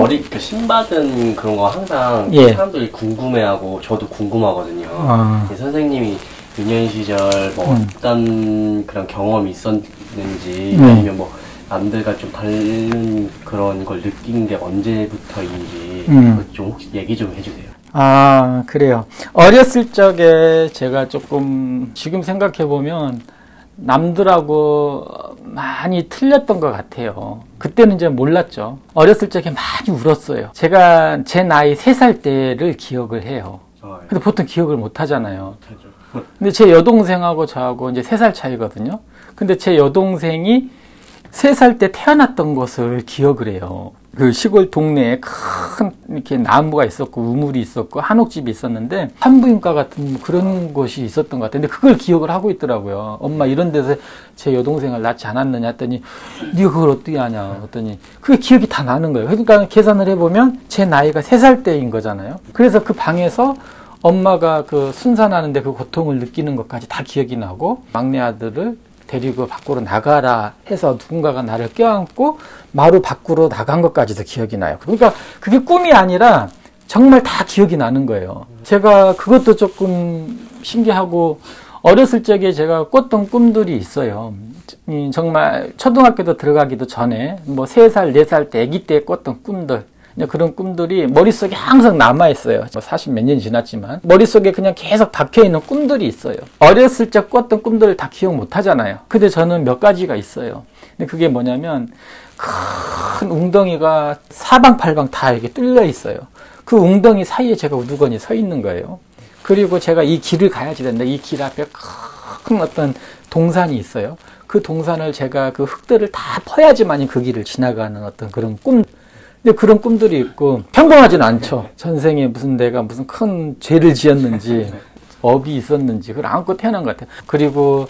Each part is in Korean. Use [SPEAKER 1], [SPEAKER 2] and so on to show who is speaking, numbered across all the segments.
[SPEAKER 1] 그 신받은 그런 거 항상
[SPEAKER 2] 예.
[SPEAKER 1] 사람들이 궁금해하고 저도 궁금하거든요. 선생님이 유년 시절 뭐 어떤 그런 경험이 있었는지 아니면 뭐 남들과 좀 다른 그런 걸 느낀 게 언제부터인지 좀 혹시 얘기 좀 해주세요.
[SPEAKER 2] 아, 그래요. 어렸을 적에 제가 조금 지금 생각해보면 남들하고 많이 틀렸던 것 같아요. 그때는 이제 몰랐죠. 어렸을 적에 많이 울었어요. 제가 제 나이 3살 때를 기억을 해요. 근데 보통 기억을 못 하잖아요. 근데 제 여동생하고 저하고 이제 3살 차이거든요. 근데 제 여동생이 3살 때 태어났던 것을 기억을 해요. 그 시골 동네에 큰 이렇게 나무가 있었고 우물이 있었고 한옥집이 있었는데 산부인과 같은 그런 곳이 있었던 것 같아요. 근데 그걸 기억을 하고 있더라고요. 엄마 이런 데서 제 여동생을 낳지 않았느냐 했더니 네가 그걸 어떻게 아냐 했더니 그게 기억이 다 나는 거예요. 그러니까 계산을 해보면 제 나이가 3살 때인 거잖아요. 그래서 그 방에서 엄마가 그 순산하는데 그 고통을 느끼는 것까지 다 기억이 나고 막내 아들을 데리고 밖으로 나가라 해서 누군가가 나를 껴안고 마루 밖으로 나간 것까지도 기억이 나요. 그러니까 그게 꿈이 아니라 정말 다 기억이 나는 거예요. 제가 그것도 조금 신기하고 어렸을 적에 제가 꿨던 꿈들이 있어요. 정말 초등학교도 들어가기도 전에 뭐 3살, 4살 때 아기 때 꿨던 꿈들 그런 꿈들이 머릿속에 항상 남아있어요. 40 몇 년이 지났지만 머릿속에 그냥 계속 박혀있는 꿈들이 있어요. 어렸을 적 꿨던 꿈들을 다 기억 못 하잖아요. 근데 저는 몇 가지가 있어요. 근데 그게 뭐냐면 큰 웅덩이가 사방팔방 다 이렇게 뚫려 있어요. 그 웅덩이 사이에 제가 우두커니 서 있는 거예요. 그리고 제가 이 길을 가야지 된다. 이 길 앞에 큰 어떤 동산이 있어요. 그 동산을 제가 그 흙들을 다 퍼야지만이 그 길을 지나가는 어떤 그런 꿈. 근데 그런 꿈들이 있고 평범하진 않죠. 전생에 무슨 내가 무슨 큰 죄를 지었는지 업이 있었는지 그걸 안고 태어난 것 같아요. 그리고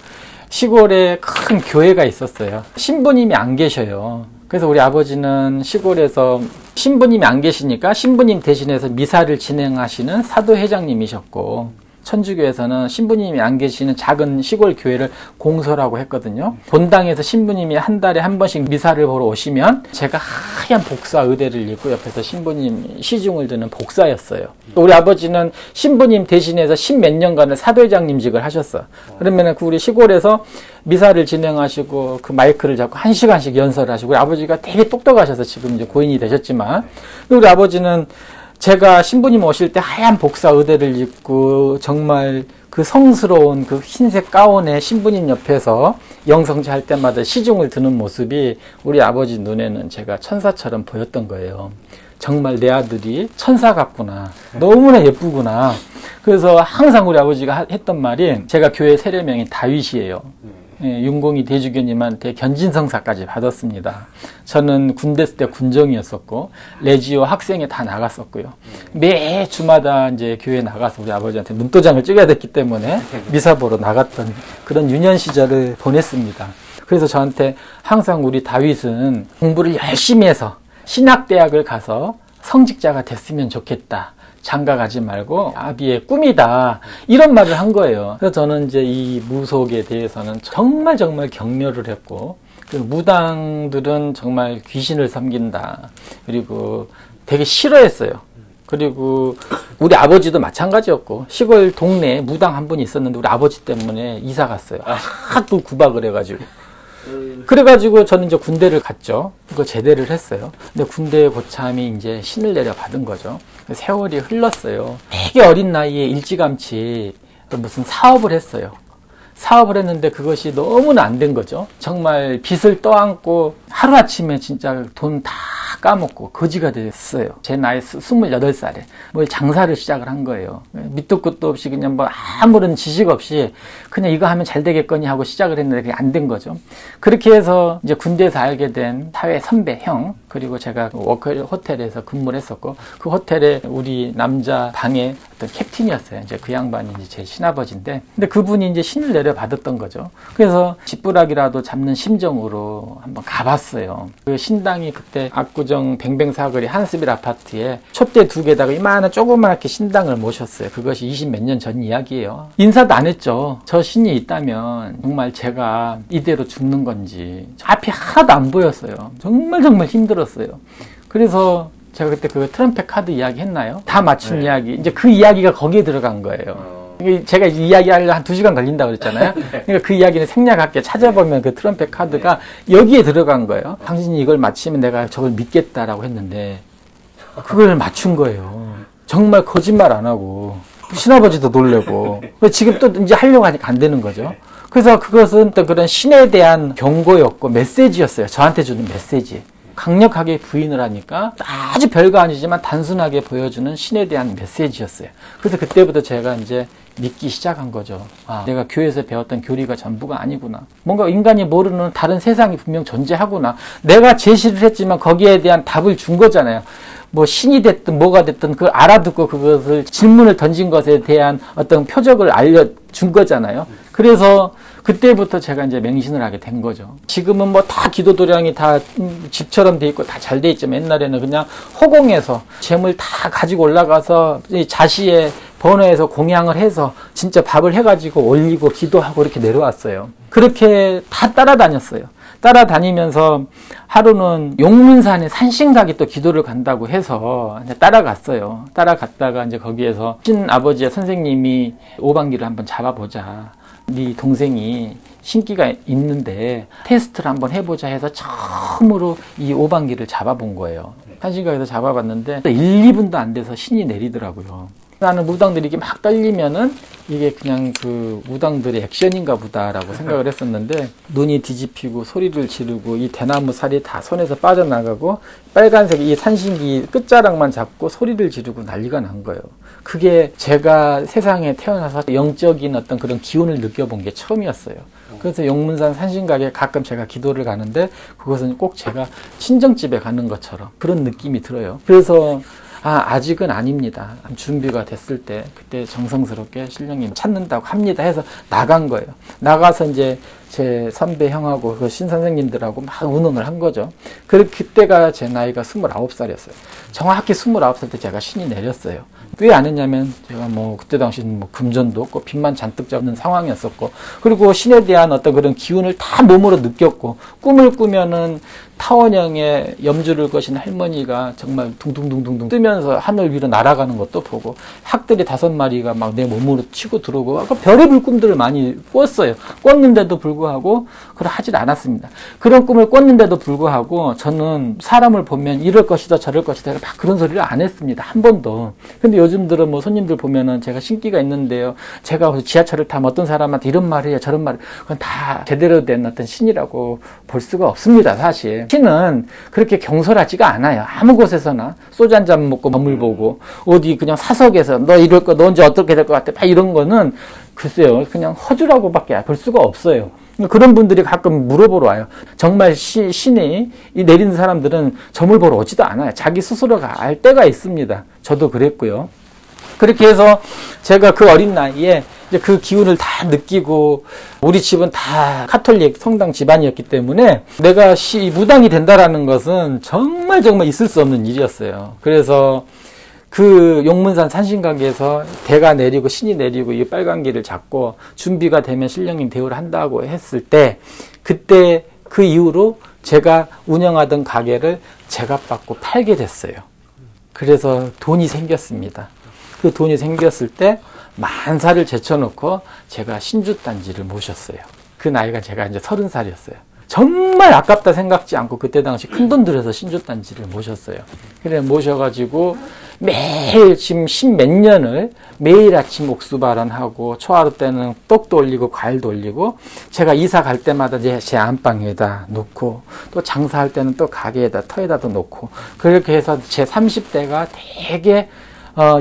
[SPEAKER 2] 시골에 큰 교회가 있었어요. 신부님이 안 계셔요. 그래서 우리 아버지는 시골에서 신부님이 안 계시니까 신부님 대신해서 미사를 진행하시는 사도회장님이셨고 천주교에서는 신부님이 안 계시는 작은 시골 교회를 공소라고 했거든요. 본당에서 신부님이 한 달에 한 번씩 미사를 보러 오시면 제가 하얀 복사 의대를 입고 옆에서 신부님 시중을 드는 복사였어요. 우리 아버지는 신부님 대신해서 10몇 년간을 사도회장님직을 하셨어. 그러면 그 우리 시골에서 미사를 진행하시고 그 마이크를 잡고 1시간씩 연설을 하시고 우리 아버지가 되게 똑똑하셔서 지금 이제 고인이 되셨지만 우리 아버지는 제가 신부님 오실 때 하얀 복사 의대를 입고 정말 그 성스러운 그 흰색 가운에 신부님 옆에서 영성제 할 때마다 시중을 드는 모습이 우리 아버지 눈에는 제가 천사처럼 보였던 거예요. 정말 내 아들이 천사 같구나. 너무나 예쁘구나. 그래서 항상 우리 아버지가 했던 말이 제가 교회 세례명이 다윗이에요. 예, 윤공이 대주교님한테 견진성사까지 받았습니다. 저는 군대 있을 때 군정이었었고 레지오 학생회 다 나갔었고요. 매 주마다 이제 교회 나가서 우리 아버지한테 눈도장을 찍어야 됐기 때문에 미사 보러 나갔던 그런 유년 시절을 보냈습니다. 그래서 저한테 항상 우리 다윗은 공부를 열심히 해서 신학대학을 가서 성직자가 됐으면 좋겠다. 장가 가지 말고 아비의 꿈이다. 이런 말을 한 거예요. 그래서 저는 이제 이 무속에 대해서는 정말 격려를 했고 그 무당들은 정말 귀신을 섬긴다. 그리고 되게 싫어했어요. 그리고 우리 아버지도 마찬가지였고 시골 동네에 무당 한 분이 있었는데 우리 아버지 때문에 이사 갔어요. 하도 구박을 해가지고. 그래가지고 저는 이제 군대를 갔죠. 그거 제대를 했어요. 근데 군대의 고참이 이제 신을 내려 받은 거죠. 세월이 흘렀어요. 되게 어린 나이에 일찌감치 무슨 사업을 했어요. 사업을 했는데 그것이 너무나 안 된 거죠. 정말 빚을 떠안고 하루아침에 진짜 돈 다 까먹고 거지가 됐어요. 제 나이 28살에 뭘 장사를 시작을 한 거예요. 밑도 끝도 없이 그냥 뭐 아무런 지식 없이 그냥 이거 하면 잘 되겠거니 하고 시작을 했는데 그게 안 된 거죠. 그렇게 해서 이제 군대에서 알게 된 사회 선배 형 그리고 제가 워커 호텔에서 근무를 했었고 그 호텔에 우리 남자 방에 어떤 캡틴이었어요. 이제 그 양반이 이제 제 친아버지인데 근데 그분이 이제 신을 내려 받았던 거죠. 그래서 지푸라기라도 잡는 심정으로 한번 가봤어요. 그 신당이 그때 압구정 뱅뱅사거리 한스빌 아파트에 촛대 2개다가 이만한 조그맣게 신당을 모셨어요. 그것이 20 몇 년 전 이야기예요. 인사도 안 했죠. 저 신이 있다면 정말 제가 이대로 죽는 건지 앞이 하나도 안 보였어요. 정말 힘들었어요. 그래서 제가 그때 그 트럼펫 카드 이야기 했나요? 다 맞춘 이야기. 이제 그 이야기가 거기에 들어간 거예요. 제가 이야기하려면 한 2시간 걸린다고 그랬잖아요. 그러니까 그 이야기는 생략할게. 찾아보면 그 트럼펫 카드가 여기에 들어간 거예요. 당신이 이걸 맞히면 내가 저걸 믿겠다라고 했는데 그걸 맞춘 거예요. 정말 거짓말 안 하고 신아버지도 놀래고 지금 또 이제 하려고 하니까 안 되는 거죠. 그래서 그것은 어떤 그런 신에 대한 경고였고 메시지였어요. 저한테 주는 메시지. 강력하게 부인을 하니까 아주 별거 아니지만 단순하게 보여주는 신에 대한 메시지였어요. 그래서 그때부터 제가 이제 믿기 시작한 거죠. 아, 내가 교회에서 배웠던 교리가 전부가 아니구나. 뭔가 인간이 모르는 다른 세상이 분명 존재하구나. 내가 제시를 했지만 거기에 대한 답을 준 거잖아요. 뭐 신이 됐든 뭐가 됐든 그걸 알아듣고 그것을 질문을 던진 것에 대한 어떤 표적을 알려준 거잖아요. 그래서 그때부터 제가 이제 맹신을 하게 된 거죠. 지금은 뭐 다 기도 도량이 다 집처럼 돼 있고 다 잘 돼 있지만 옛날에는 그냥 허공에서 재물 다 가지고 올라가서 자시의 번호에서 공양을 해서 진짜 밥을 해가지고 올리고 기도하고 이렇게 내려왔어요. 그렇게 다 따라다녔어요. 따라다니면서 하루는 용문산에 산신각에 또 기도를 간다고 해서 이제 따라갔어요. 따라갔다가 이제 거기에서 신아버지의 선생님이 오방기를 한번 잡아보자. 네 동생이 신기가 있는데 테스트를 한번 해보자 해서 처음으로 이 오방기를 잡아본 거예요. 산신각에서 잡아봤는데 1, 2분도 안 돼서 신이 내리더라고요. 나는 무당들이 이게 막 떨리면은 이게 그냥 그 무당들의 액션인가 보다라고 생각을 했었는데 눈이 뒤집히고 소리를 지르고 이 대나무 살이 다 손에서 빠져나가고 빨간색 이 산신기 끝자락만 잡고 소리를 지르고 난리가 난 거예요. 그게 제가 세상에 태어나서 영적인 어떤 그런 기운을 느껴본 게 처음이었어요. 그래서 용문산 산신각에 가끔 제가 기도를 가는데 그것은 꼭 제가 친정집에 가는 것처럼 그런 느낌이 들어요. 그래서 아직은 아닙니다. 준비가 됐을 때 그때 정성스럽게 신령님 찾는다고 합니다 해서 나간 거예요. 나가서 이제 제 선배 형하고 그 신선생님들하고 막 운운을 한 거죠. 그때가 제 나이가 29살이었어요. 정확히 29살 때 제가 신이 내렸어요. 왜 안 했냐면 제가 뭐 그때 당시는 뭐 금전도 없고 빚만 잔뜩 잡는 상황이었었고 그리고 신에 대한 어떤 그런 기운을 다 몸으로 느꼈고 꿈을 꾸면은 타원형의 염주를 거신 할머니가 정말 둥둥둥둥둥 뜨면서 하늘 위로 날아가는 것도 보고 학들이 5마리가 막 내 몸으로 치고 들어오고 별의별 꿈들을 많이 꿨어요. 꿨는데도 불구하고 그걸 하질 않았습니다. 그런 꿈을 꿨는데도 불구하고 저는 사람을 보면 이럴 것이다 저럴 것이다 막 그런 소리를 안 했습니다. 한 번도. 근데 요즘 들어 뭐 손님들 보면은 제가 신기가 있는데요. 제가 지하철을 타면 어떤 사람한테 이런 말을 해요 저런 말을 그건 다 제대로 된 어떤 신이라고 볼 수가 없습니다. 사실. 신은 그렇게 경솔하지가 않아요. 아무 곳에서나 소주 한 잔 먹고 건물 보고 어디 그냥 사석에서 너 이럴 거 너 언제 어떻게 될 것 같아 막 이런 거는 글쎄요 그냥 허주라고밖에 볼 수가 없어요. 그런 분들이 가끔 물어보러 와요. 정말 신이 내리는 사람들은 점을 보러 오지도 않아요. 자기 스스로가 알 때가 있습니다. 저도 그랬고요. 그렇게 해서 제가 그 어린 나이에 이제 그 기운을 다 느끼고 우리 집은 다 카톨릭 성당 집안이었기 때문에 내가 무당이 된다라는 것은 정말 있을 수 없는 일이었어요. 그래서 그 용문산 산신각에서 대가 내리고 신이 내리고 이 빨간기를 잡고 준비가 되면 신령님 대우를 한다고 했을 때 그때 그 이후로 제가 운영하던 가게를 제값받고 팔게 됐어요. 그래서 돈이 생겼습니다. 그 돈이 생겼을 때 만사를 제쳐놓고 제가 신주단지를 모셨어요. 그 나이가 제가 이제 30살이었어요. 정말 아깝다 생각지 않고 그때 당시 큰돈 들여서 신주단지를 모셨어요. 그래 모셔가지고 매일 지금 10몇 년을 매일 아침 옥수발언하고 초하루 때는 떡도 올리고 과일도 올리고 제가 이사 갈 때마다 제 안방에다 놓고 또 장사할 때는 또 가게에다 터에다도 놓고 그렇게 해서 제 30대가 되게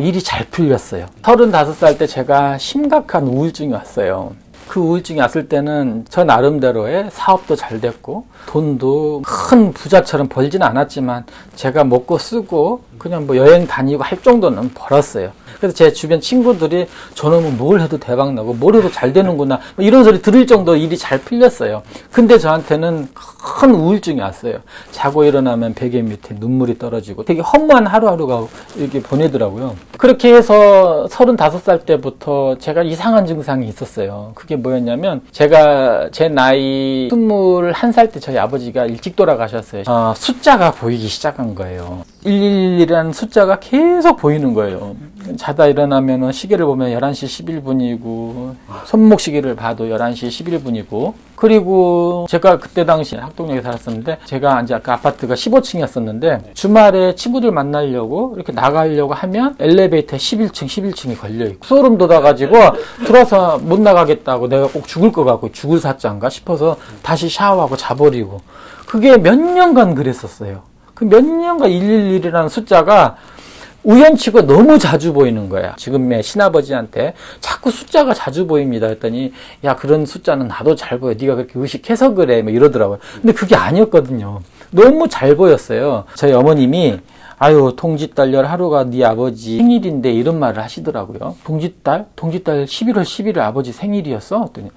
[SPEAKER 2] 일이 잘 풀렸어요. 35살 때 제가 심각한 우울증이 왔어요. 그 우울증이 왔을 때는 저 나름대로의 사업도 잘 됐고 돈도 큰 부자처럼 벌지는 않았지만 제가 먹고 쓰고 그냥 뭐 여행 다니고 할 정도는 벌었어요. 그래서 제 주변 친구들이 저놈은 뭘 해도 대박 나고 뭘 해도 잘 되는구나 뭐 이런 소리 들을 정도로 일이 잘 풀렸어요. 근데 저한테는 큰 우울증이 왔어요. 자고 일어나면 베개 밑에 눈물이 떨어지고 되게 허무한 하루하루가 이렇게 보내더라고요. 그렇게 해서 35살 때부터 제가 이상한 증상이 있었어요. 그게 뭐였냐면 제가 제 나이 21살 때 저희 아버지가 일찍 돌아가셨어요. 숫자가 보이기 시작한 거예요. 111이라는 숫자가 계속 보이는 거예요. 자다 일어나면 시계를 보면 11시 11분이고 손목 시계를 봐도 11시 11분이고 그리고 제가 그때 당시 학동역에 살았었는데 제가 이제 아까 아파트가 15층이었었는데 주말에 친구들 만나려고 이렇게 나가려고 하면 엘리베이터에 11층이 걸려있고 소름 돋아가지고 들어서 못 나가겠다고 내가 꼭 죽을 것 같고 죽을 사자인가 싶어서 다시 샤워하고 자버리고 그게 몇 년간 그랬었어요. 그 몇 년간 111이라는 숫자가 우연치고 너무 자주 보이는 거야. 지금의 신아버지한테 자꾸 숫자가 자주 보입니다 했더니 야 그런 숫자는 나도 잘 보여. 네가 그렇게 의식해서 그래 뭐 이러더라고요. 근데 그게 아니었거든요. 너무 잘 보였어요. 저희 어머님이 아유 동짓달 하루가 네 아버지 생일인데 이런 말을 하시더라고요. 동짓달 11월 11일 아버지 생일이었어? 했더니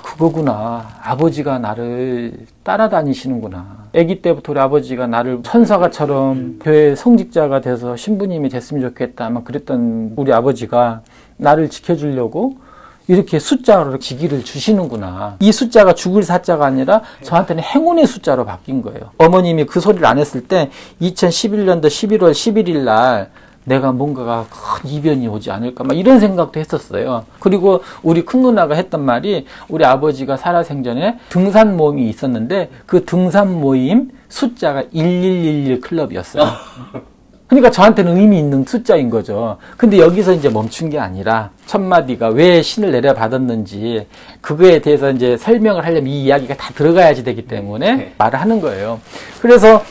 [SPEAKER 2] 그거구나. 아버지가 나를 따라다니시는구나. 아기 때부터 우리 아버지가 나를 천사가처럼 교회 성직자가 돼서 신부님이 됐으면 좋겠다. 막 그랬던 우리 아버지가 나를 지켜주려고 이렇게 숫자로 지기를 주시는구나. 이 숫자가 죽을 사자가 아니라 저한테는 행운의 숫자로 바뀐 거예요. 어머님이 그 소리를 안 했을 때 2011년도 11월 11일 날 내가 뭔가가 큰 이변이 오지 않을까 막 이런 생각도 했었어요. 그리고 우리 큰 누나가 했던 말이 우리 아버지가 살아생전에 등산 모임이 있었는데 그 등산 모임 숫자가 1111 클럽이었어요. 그러니까 저한테는 의미 있는 숫자인 거죠. 근데 여기서 이제 멈춘 게 아니라 첫 마디가 왜 신을 내려받았는지 그거에 대해서 이제 설명을 하려면 이 이야기가 다 들어가야지 되기 때문에 말을 하는 거예요. 그래서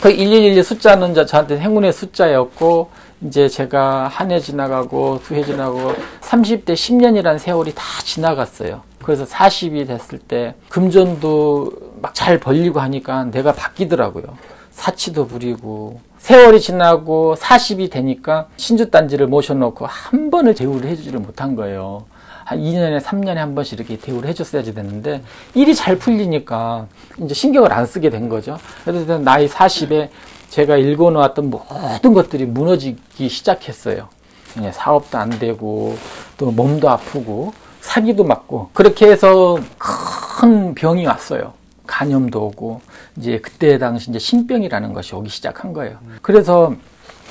[SPEAKER 2] 그 1111 숫자는 저한테 행운의 숫자였고, 이제 제가 한 해 지나가고, 두 해 지나고, 30대 10년이라는 세월이 다 지나갔어요. 그래서 40이 됐을 때, 금전도 막 잘 벌리고 하니까 내가 바뀌더라고요. 사치도 부리고, 세월이 지나고 40이 되니까 신주단지를 모셔놓고 한 번을 대우를 해주지를 못한 거예요. 한 2년에 3년에 한 번씩 이렇게 대우를 해줬어야지 됐는데 일이 잘 풀리니까 이제 신경을 안 쓰게 된 거죠. 그래서 나이 40에 제가 읽어놓았던 모든 것들이 무너지기 시작했어요. 사업도 안 되고 또 몸도 아프고 사기도 맞고 그렇게 해서 큰 병이 왔어요. 간염도 오고 이제 그때 당시 이제 신병이라는 것이 오기 시작한 거예요. 그래서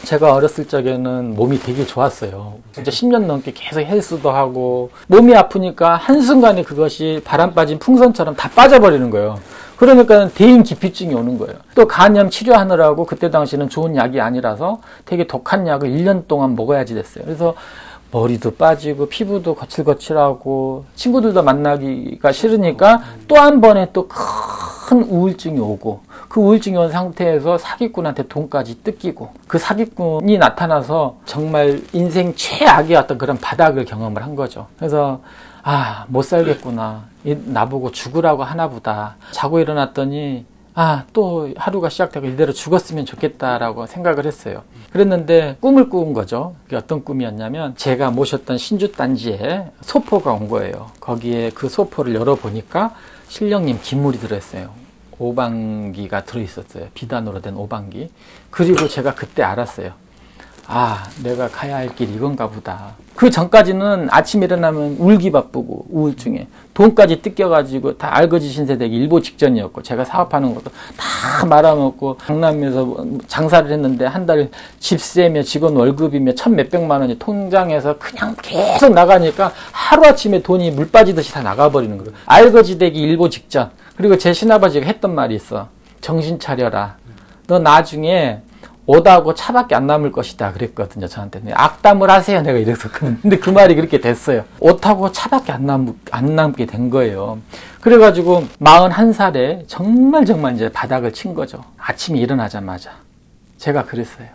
[SPEAKER 2] 제가 어렸을 적에는 몸이 되게 좋았어요. 진짜 10년 넘게 계속 헬스도 하고 몸이 아프니까 한순간에 그것이 바람 빠진 풍선처럼 다 빠져버리는 거예요. 그러니까 대인 기피증이 오는 거예요. 또 간염 치료하느라고 그때 당시는 좋은 약이 아니라서 되게 독한 약을 1년 동안 먹어야지 됐어요. 그래서 머리도 빠지고 피부도 거칠거칠하고 친구들도 만나기가 싫으니까 또 한 번에 또 큰 우울증이 오고 그 우울증이 온 상태에서 사기꾼한테 돈까지 뜯기고 그 사기꾼이 나타나서 정말 인생 최악의 어떤 그런 바닥을 경험을 한 거죠. 그래서 못 살겠구나. 나보고 죽으라고 하나 보다. 자고 일어났더니 또 하루가 시작되고 이대로 죽었으면 좋겠다라고 생각을 했어요. 그랬는데 꿈을 꾸은 거죠. 그게 어떤 꿈이었냐면 제가 모셨던 신주단지에 소포가 온 거예요. 거기에 그 소포를 열어보니까 신령님 기물이 들어있어요. 오방기가 들어있었어요. 비단으로 된 오방기. 그리고 제가 그때 알았어요. 내가 가야 할 길 이건가 보다. 그 전까지는 아침에 일어나면 울기 바쁘고 우울증에 돈까지 뜯겨가지고 다 알거지신세 되기 일보 직전이었고 제가 사업하는 것도 다 말아먹고 강남에서 장사를 했는데 한 달 집세며 직원 월급이며 1,몇백만 원이 통장에서 그냥 계속 나가니까 하루아침에 돈이 물 빠지듯이 다 나가버리는 거예요. 알거지 되기 일보 직전. 그리고 제 신아버지가 했던 말이 있어. 정신 차려라. 너 나중에 옷하고 차밖에 안 남을 것이다 그랬거든요. 저한테는 악담을 하세요 내가 이래서. 근데 그 말이 그렇게 됐어요. 옷하고 차밖에 안 남게 된 거예요. 그래가지고 41살에 정말 이제 바닥을 친 거죠. 아침에 일어나자마자 제가 그랬어요.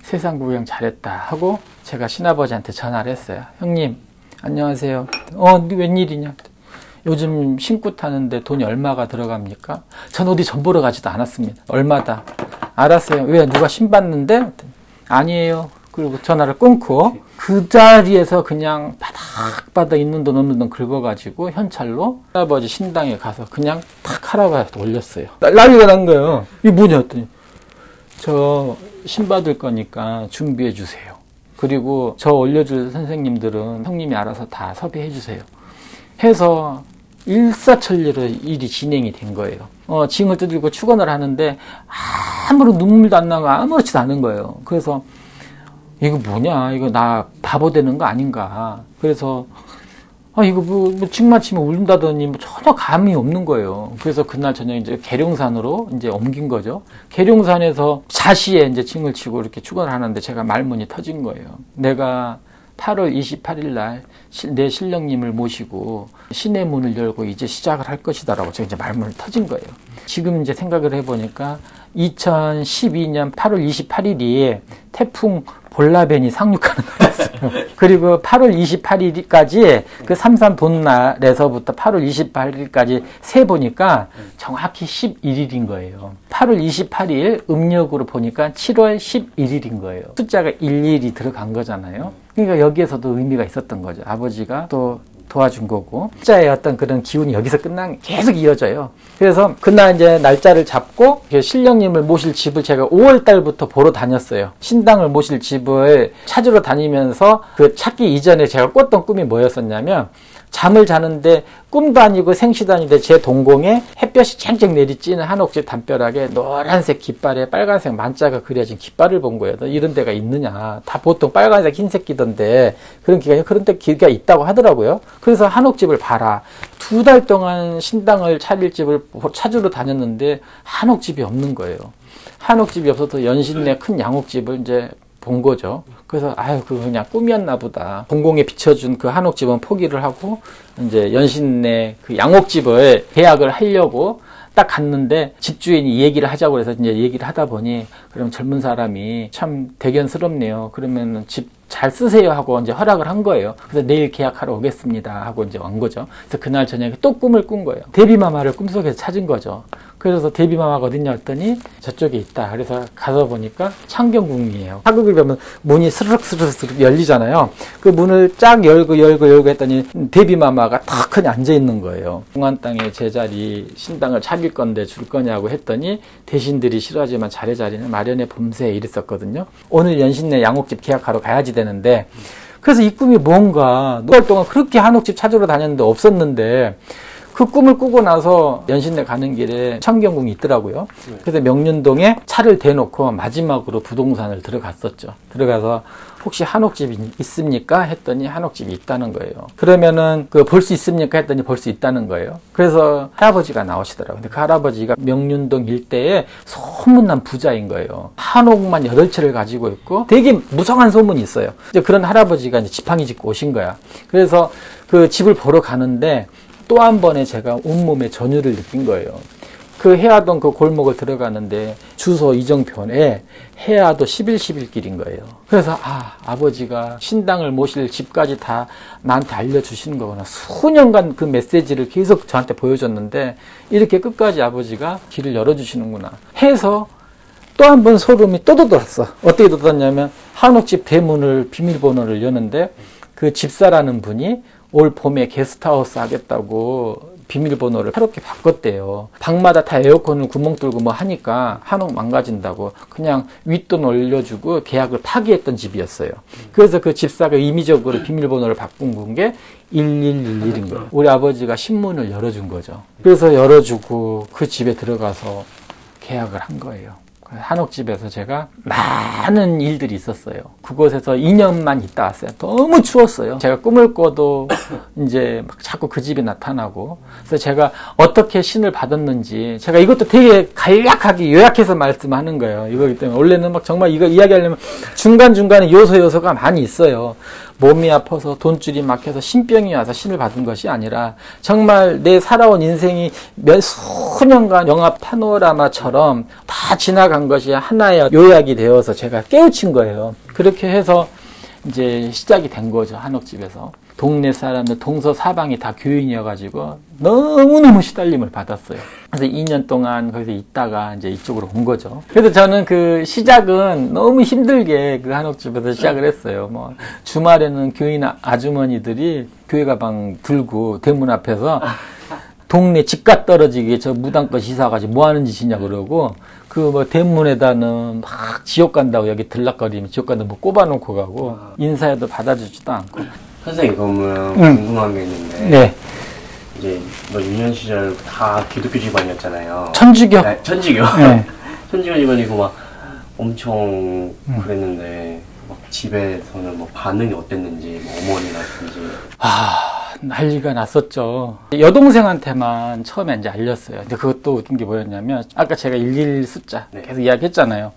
[SPEAKER 2] 세상 구경 잘했다 하고 제가 신아버지한테 전화를 했어요. 형님 안녕하세요. 네 웬일이냐. 요즘 신고 타는데 돈이 얼마가 들어갑니까? 전 어디 전 보러 가지도 않았습니다. 얼마다? 알았어요. 왜 누가 신 받는데? 아니에요. 그리고 전화를 끊고 그 자리에서 그냥 바닥바닥 있는 돈 없는 돈 긁어가지고 현찰로 할아버지 신당에 가서 그냥 탁 할아버지한테 올렸어요. 난리가 난 거예요. 이게 뭐냐 했더니 저 신 받을 거니까 준비해 주세요. 그리고 저 올려줄 선생님들은 형님이 알아서 다 섭외해 주세요. 해서 일사천리로 일이 진행이 된 거예요. 징을 두들고 축원을 하는데 아무런 눈물도 안 나고 아무렇지도 않은 거예요. 그래서 이거 뭐냐, 이거 나 바보 되는 거 아닌가. 그래서 이거 뭐 징맞히면 울린다더니 전혀 감이 없는 거예요. 그래서 그날 저녁 이제 계룡산으로 이제 옮긴 거죠. 계룡산에서 자시에 이제 징을 치고 이렇게 축원을 하는데 제가 말문이 터진 거예요. 내가 8월 28일 날 내 신령님을 모시고 신의 문을 열고 이제 시작을 할 것이다라고 제가 이제 말문을 터진 거예요. 지금 이제 생각을 해보니까 2012년 8월 28일이 태풍 볼라벤이 상륙하는 날이었어요. 그리고 8월 28일까지 그 삼산 본날에서부터 8월 28일까지 세보니까 정확히 11일인 거예요. 8월 28일 음력으로 보니까 7월 11일인 거예요. 숫자가 11이 들어간 거잖아요. 그러니까 여기에서도 의미가 있었던 거죠. 아버지가 또 도와준 거고, 숫자의 어떤 그런 기운이 여기서 계속 이어져요. 그래서 그날 이제 날짜를 잡고 신령님을 모실 집을 제가 5월 달부터 보러 다녔어요. 신당을 모실 집을 찾으러 다니면서 그 찾기 이전에 제가 꿨던 꿈이 뭐였었냐면, 잠을 자는데 꿈도 아니고 생시도 아닌데 제 동공에 햇볕이 쨍쨍 내리쬐는 한옥집 담벼락에 노란색 깃발에 빨간색 만자가 그려진 깃발을 본 거예요. 이런 데가 있느냐. 다 보통 빨간색 흰색 기던데 그런 데 기가 있다고 하더라고요. 그래서 한옥집을 봐라. 2달 동안 신당을 차릴 집을 찾으러 다녔는데 한옥집이 없는 거예요. 한옥집이 없어서 연신내 큰 양옥집을 이제 본 거죠. 그래서 그거 그냥 꿈이었나 보다. 공공에 비춰준 그 한옥집은 포기를 하고 이제 연신내 그 양옥집을 계약을 하려고 딱 갔는데 집주인이 얘기를 하자고 해서 이제 얘기를 하다 보니 그럼 젊은 사람이 참 대견스럽네요. 그러면 집 잘 쓰세요 하고 이제 허락을 한 거예요. 그래서 내일 계약하러 오겠습니다 하고 이제 온 거죠. 그래서 그날 저녁에 또 꿈을 꾼 거예요. 데뷔마마를 꿈속에서 찾은 거죠. 그래서 데뷔마마가 어딨냐 했더니 저쪽에 있다. 그래서 가서 보니까 창경궁이에요. 사극을 보면 문이 스르륵 열리잖아요. 그 문을 쫙 열고 했더니 데뷔마마가 탁하니 앉아 있는 거예요. 중안 땅에 제자리 신당을 차릴 건데 줄 거냐고 했더니 대신들이 싫어하지만 자리는 마련해 봄새 이랬었거든요. 오늘 연신내 양옥집 계약하러 가야지 되는데, 그래서 이 꿈이 뭔가 6달 동안 그렇게 한옥집 찾으러 다녔는데 없었는데 그 꿈을 꾸고 나서 연신내 가는 길에 창경궁이 있더라고요. 그래서 명륜동에 차를 대놓고 마지막으로 부동산을 들어갔었죠. 들어가서 혹시 한옥집이 있습니까? 했더니 한옥집이 있다는 거예요. 그러면은 그 볼 수 있습니까? 했더니 볼 수 있다는 거예요. 그래서 할아버지가 나오시더라고요. 근데 그 할아버지가 명륜동 일대에 소문난 부자인 거예요. 한옥만 8채를 가지고 있고 되게 무성한 소문이 있어요. 이제 그런 할아버지가 이제 지팡이 짚고 오신 거야. 그래서 그 집을 보러 가는데 또 한 번에 제가 온몸에 전율을 느낀 거예요. 그 해화동 그 골목을 들어가는데 주소 이정표에 해화도 11길인 거예요. 그래서 아버지가 신당을 모실 집까지 다 나한테 알려주시는 거구나. 수년간 그 메시지를 계속 저한테 보여줬는데 이렇게 끝까지 아버지가 길을 열어주시는구나 해서 또 한 번 소름이 또 돋았어. 어떻게 돋았냐면 한옥집 대문을 비밀번호를 여는데 그 집사라는 분이 올 봄에 게스트하우스 하겠다고 비밀번호를 새롭게 바꿨대요. 방마다 다 에어컨을 구멍 뚫고 뭐 하니까 한옥 망가진다고 그냥 윗돈 올려주고 계약을 파기했던 집이었어요. 그래서 그 집사가 임의적으로 비밀번호를 바꾼 게 1111인 거예요. 우리 아버지가 신문을 열어준 거죠. 그래서 열어주고 그 집에 들어가서 계약을 한 거예요. 한옥집에서 제가 많은 일들이 있었어요. 그곳에서 2년만 있다 왔어요. 너무 추웠어요. 제가 꿈을 꿔도 이제 막 자꾸 그 집이 나타나고. 그래서 제가 어떻게 신을 받았는지 제가 이것도 되게 간략하게 요약해서 말씀하는 거예요. 이거기 때문에 원래는 막 정말 이거 이야기하려면 중간중간에 요소가 많이 있어요. 몸이 아파서 돈줄이 막혀서 신병이 와서 신을 받은 것이 아니라 정말 내 살아온 인생이 몇 수년간 영화 파노라마처럼 다 지나간 것이 하나의 요약이 되어서 제가 깨우친 거예요. 그렇게 해서 이제 시작이 된 거죠. 한옥집에서. 동네 사람들 동서사방이 다 교인이어가지고 너무너무 시달림을 받았어요. 그래서 2년 동안 거기서 있다가 이제 이쪽으로 온 거죠. 그래서 저는 그 시작은 너무 힘들게 그 한옥집에서 시작을 했어요. 뭐 주말에는 교인 아주머니들이 교회 가방 들고 대문 앞에서 동네 집값 떨어지게 저 무당껏 이사가지고 뭐 하는 짓이냐 그러고 그 뭐 대문에다는 막 지옥 간다고 여기 들락거리면 지옥 간다고 뭐 꼽아놓고 가고 인사해도 받아주지도 않고.
[SPEAKER 1] 선생님 그러면 궁금한 게 있는데
[SPEAKER 2] 네.
[SPEAKER 1] 이제 뭐 유년 시절 다 기독교 집안이었잖아요.
[SPEAKER 2] 천주교.
[SPEAKER 1] 네, 천주교.
[SPEAKER 2] 네.
[SPEAKER 1] 천주교 집안이고 막 엄청 그랬는데 막 집에서는 뭐 반응이 어땠는지 뭐 어머니라든지.
[SPEAKER 2] 난리가 났었죠. 여동생한테만 처음에 이제 알렸어요. 근데 그것도 웃긴 게 뭐였냐면 아까 제가 111 숫자 계속 이야기했잖아요.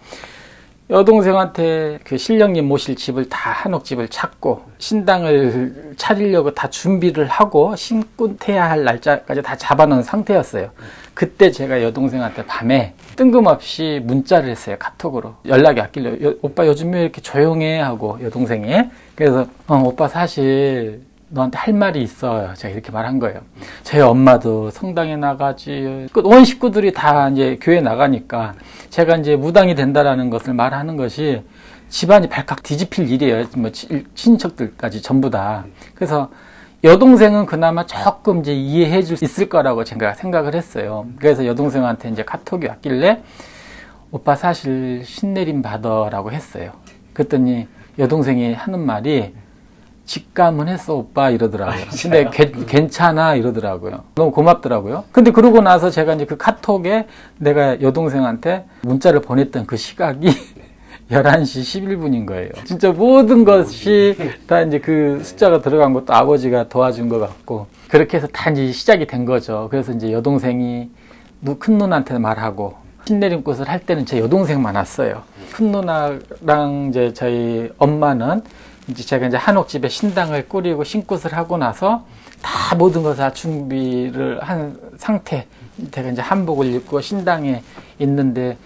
[SPEAKER 2] 여동생한테 그 신령님 모실 집을 다 한옥집을 찾고 신당을 차리려고 다 준비를 하고 신군퇴야 할 날짜까지 다 잡아놓은 상태였어요. 그때 제가 여동생한테 밤에 뜬금없이 문자를 했어요. 카톡으로. 연락이 왔길래 오빠 요즘 왜 이렇게 조용해? 하고 여동생이. 그래서 오빠 사실 너한테 할 말이 있어요. 제가 이렇게 말한 거예요. 저희 엄마도 성당에 나가지, 온 식구들이 다 이제 교회 나가니까 제가 이제 무당이 된다라는 것을 말하는 것이 집안이 발칵 뒤집힐 일이에요. 뭐 친척들까지 전부 다. 그래서 여동생은 그나마 조금 이제 이해해 줄 수 있을 거라고 제가 생각을 했어요. 그래서 여동생한테 이제 카톡이 왔길래 오빠 사실 신내림 받아라고 했어요. 그랬더니 여동생이 하는 말이 직감은 했어 오빠 이러더라고요. 근데 괜찮아 이러더라고요. 너무 고맙더라고요. 근데 그러고 나서 제가 이제 그 카톡에 내가 여동생한테 문자를 보냈던 그 시각이 11시 11분인 거예요. 진짜 모든 것이 다 이제 그 숫자가 들어간 것도 아버지가 도와준 것 같고 그렇게 해서 다 이제 시작이 된 거죠. 그래서 이제 여동생이 큰 누나한테 말하고 신내림꽃을 할 때는 제 여동생만 왔어요. 큰 누나랑 이제 저희 엄마는 이제 제가 이제 한옥집에 신당을 꾸리고 신굿을 하고 나서 다 모든 걸 다 준비를 한 상태. 제가 이제 한복을 입고 신당에 있는데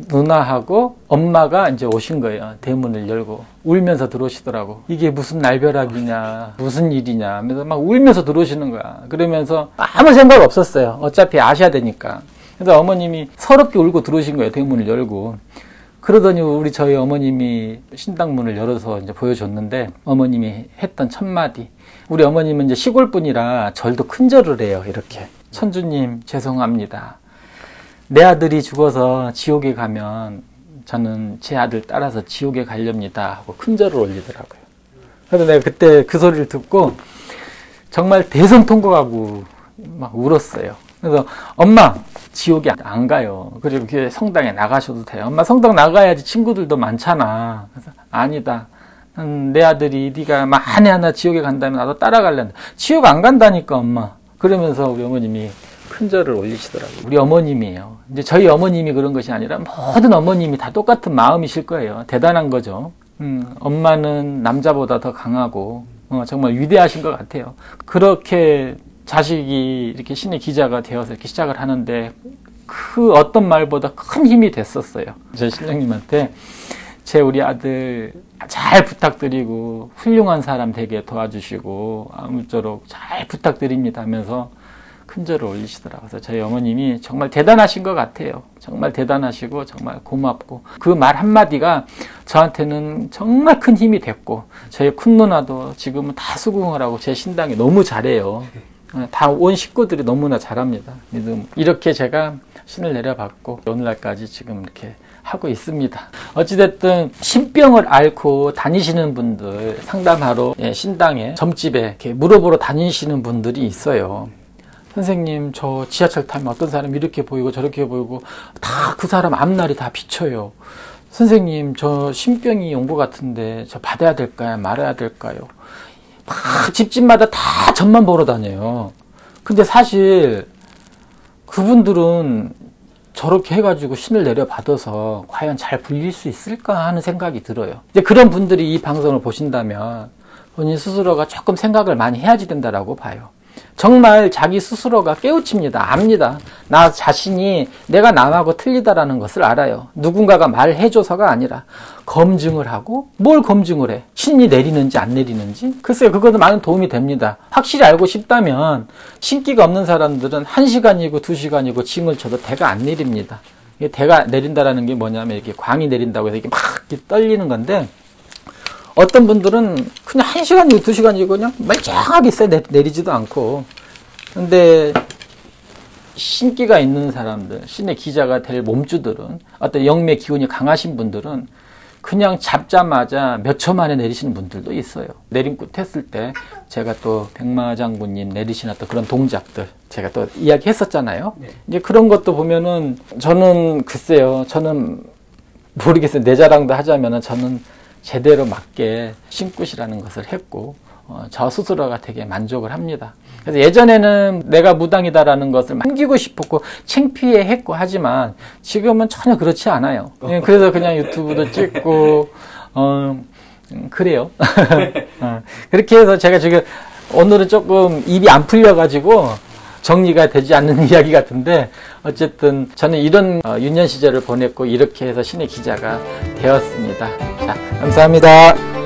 [SPEAKER 2] 누나하고 엄마가 이제 오신 거예요. 대문을 열고 울면서 들어오시더라고. 이게 무슨 날벼락이냐, 무슨 일이냐 하면서 막 울면서 들어오시는 거야. 그러면서 아무 생각 없었어요. 어차피 아셔야 되니까. 그래서 어머님이 서럽게 울고 들어오신 거예요. 대문을 열고. 그러더니 저희 어머님이 신당문을 열어서 이제 보여줬는데 어머님이 했던 첫 마디. 우리 어머님은 이제 시골 분이라 절도 큰 절을 해요. 이렇게. 천주님 죄송합니다. 내 아들이 죽어서 지옥에 가면 저는 제 아들 따라서 지옥에 가렵니다 하고 큰 절을 올리더라고요. 그래서 내가 그때 그 소리를 듣고 정말 대성통곡하고 막 울었어요. 그래서 엄마 지옥에 안 가요. 그리고 성당에 나가셔도 돼요. 엄마 성당 나가야지 친구들도 많잖아. 그래서 아니다. 내 아들이 네가 만에 하나 지옥에 간다면 나도 따라갈란다. 지옥 안 간다니까 엄마. 그러면서 우리 어머님이 큰 절을 올리시더라고요. 우리 어머님이에요. 이제 저희 어머님이 그런 것이 아니라 모든 어머님이 다 똑같은 마음이실 거예요. 대단한 거죠. 엄마는 남자보다 더 강하고 정말 위대하신 것 같아요. 그렇게 자식이 이렇게 신의 기자가 되어서 이렇게 시작을 하는데 그 어떤 말보다 큰 힘이 됐었어요. 제 신령님한테 우리 아들 잘 부탁드리고 훌륭한 사람 되게 도와주시고 아무쪼록 잘 부탁드립니다 하면서 큰 절을 올리시더라고요. 그래서 저희 어머님이 정말 대단하신 것 같아요. 정말 대단하시고 정말 고맙고 그 말 한마디가 저한테는 정말 큰 힘이 됐고 저희 큰 누나도 지금은 다 수긍을 하고 제 신당에 너무 잘해요. 다 온 식구들이 너무나 잘합니다. 믿음. 이렇게 제가 신을 내려받고 오늘날까지 지금 이렇게 하고 있습니다. 어찌됐든 신병을 앓고 다니시는 분들 상담하러 신당에 점집에 이렇게 물어보러 다니시는 분들이 있어요. 선생님 저 지하철 타면 어떤 사람이 이렇게 보이고 저렇게 보이고 다 그 사람 앞날이 다 비쳐요. 선생님 저 신병이 온 것 같은데 저 받아야 될까요? 말아야 될까요? 막 집집마다 다 점만 보러 다녀요. 근데 사실 그분들은 저렇게 해가지고 신을 내려받아서 과연 잘 불릴 수 있을까 하는 생각이 들어요. 이제 그런 분들이 이 방송을 보신다면 본인 스스로가 조금 생각을 많이 해야지 된다라고 봐요. 정말 자기 스스로가 깨우칩니다. 압니다. 나 자신이 내가 남하고 틀리다라는 것을 알아요. 누군가가 말해줘서가 아니라 검증을 하고, 뭘 검증을 해? 신이 내리는지 안 내리는지? 글쎄요, 그것도 많은 도움이 됩니다. 확실히 알고 싶다면 신기가 없는 사람들은 1시간이고 2시간이고 징을 쳐도 대가 안 내립니다. 이게 대가 내린다라는 게 뭐냐면 이렇게 광이 내린다고 해서 이렇게 막 이렇게 떨리는 건데, 어떤 분들은 그냥 1시간이고 2시간이고 그냥 멀쩡하게 있어요. 내리지도 않고. 근데 신기가 있는 사람들, 신의 기자가 될 몸주들은, 어떤 영매 기운이 강하신 분들은 그냥 잡자마자 몇 초 만에 내리시는 분들도 있어요. 내림굿 했을 때 제가 또 백마장군님 내리시는 어떤 그런 동작들 제가 또 이야기했었잖아요. 네. 이제 그런 것도 보면은 저는 글쎄요, 저는 모르겠어요. 내 자랑도 하자면은 저는 제대로 맞게 신굿이라는 것을 했고, 저 스스로가 되게 만족을 합니다. 그래서 예전에는 내가 무당이다라는 것을 남기고 싶었고 창피해 했고 하지만 지금은 전혀 그렇지 않아요. 그래서 그냥 유튜브도 찍고 그래요. 그렇게 해서 제가 지금 오늘은 조금 입이 안 풀려가지고 정리가 되지 않는 이야기 같은데, 어쨌든 저는 이런 유년 시절을 보냈고 이렇게 해서 신의 기자가 되었습니다. 자, 감사합니다.